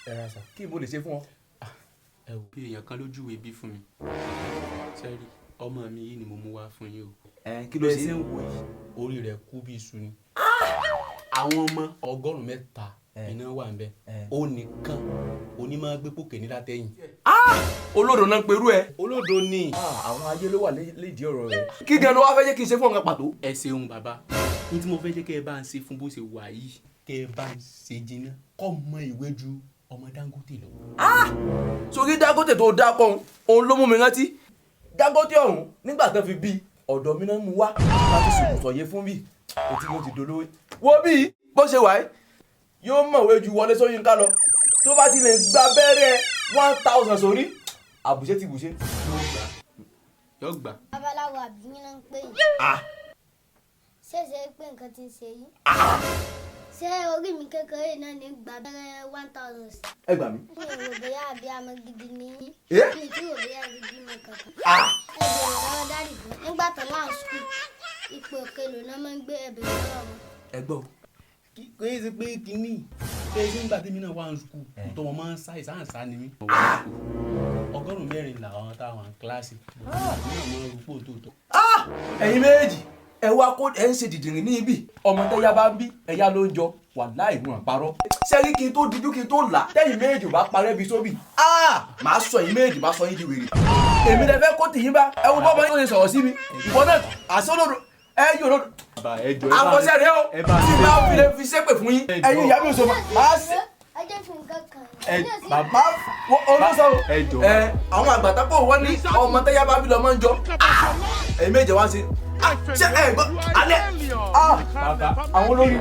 ẹ ra sà kí mo lè ṣe fún ọ. ẹ wò bí èèyàn kan lójúwe bí fún mi sẹ́rí ọmọ mi yìí ni mo mú wá fún yín o. kí ló ṣe ń wò yìí orí rẹ̀ kú bí iṣu ni. àwọn ọmọ 100 iná wà ń bẹ ó nìkan onímọ̀ gbé pòkè ní látẹ̀yìn. olódò náà perú ẹ. olódo ni. àwọn ayé ló wà lédìí ọ̀rọ̀ rẹ. kí gan ló wá fẹ́ jẹ́ kí n ṣe fún ọ̀gá pàtó. ẹ ṣeun bàbá ní tí mo fẹ́ jẹ́ kẹ́ ẹ bá ń ṣe fún bó ṣe wà yìí kẹ́ ẹ bá ń ṣe jiná kọ́ mọ ìwé ju ọmọ Dangote lọ. sórí Dangote tó dákọ̀ òun ló mú mi rántí Dangote ọ̀hún nígbà tó fi bí ọ̀dọ̀ mi náà mú wá láti sòkòtò yẹ fún bí ètí mo ti dolówó. wo bí bó ṣe wà yóò mọ̀wé ju Wọlé Ṣóyínká lọ tó bá ti lè gba bẹ́rẹ̀ 1000 sórí àbùṣe ti bùṣe. yóò gbà. babaláwo àbíyín náà ń pè yín. ṣéṣe pé nǹkan ti ń ṣe yín. ṣé orí mi kékeré náà ní gba bẹ́rẹ́ 1000 sí. ẹ gbà mí. mi ò rò bóyá àbí amọ̀ gidi ni yín. Eh? mi tí ò bóyá gidi mọ̀ kankan. ẹ bèrè lọ́wọ́ dáàdì fún nígbà tó láwọn skul ipò òkèlò náà máa ń gbé ẹ̀bẹ̀ lọ́wọ́ wọn. ẹ gbọ́ kò yẹ ṣe pé kínní ṣe ṣe ń gbà tèmi náà wà ní sukùl tó wọn máa ń sá ìsáǹsá ni mí. 104 làwọn táwọn kíláàsì náà máa ń rúpò tó tọ́. ẹ̀yin méjèèjì ẹ wá kó ẹ ń ṣe dìdìrín ní ibi ọmọ tẹ́yà bá ń bí ẹ̀yà ló ń jọ wàláhì ìwọ̀n àparọ́. sẹ́rí kí n tó dijú kí n tó là tẹ́yìn méjèèjì ò bá parẹ́ bí sóbì màá sọ ẹ̀yin méjèèjì bá sọ yín di wèrè. èmi lè fẹ́ kó tìyín bá ẹ wo bọ́ọ̀mọ́ yín ló ṣe sọ̀rọ̀ sí mi ìwọ náà àsọlódò ẹ yóò lọ. àkọsẹ́ rẹ o tí bá fi lè fi ṣépè fún yín ẹ̀yin ìyá mi ò sọ máa ṣe. ẹ jẹ́ fún nǹkan kan. bàbá olóṣọ àwọn àgbàtàpọ̀ wọ́n ní ọmọ tẹ́yà bá bí lọ́mọ ń jọ ẹ̀yin méjèèjì wá sí ṣe ẹ gbọ́ alẹ́ bàbá àwọn olórí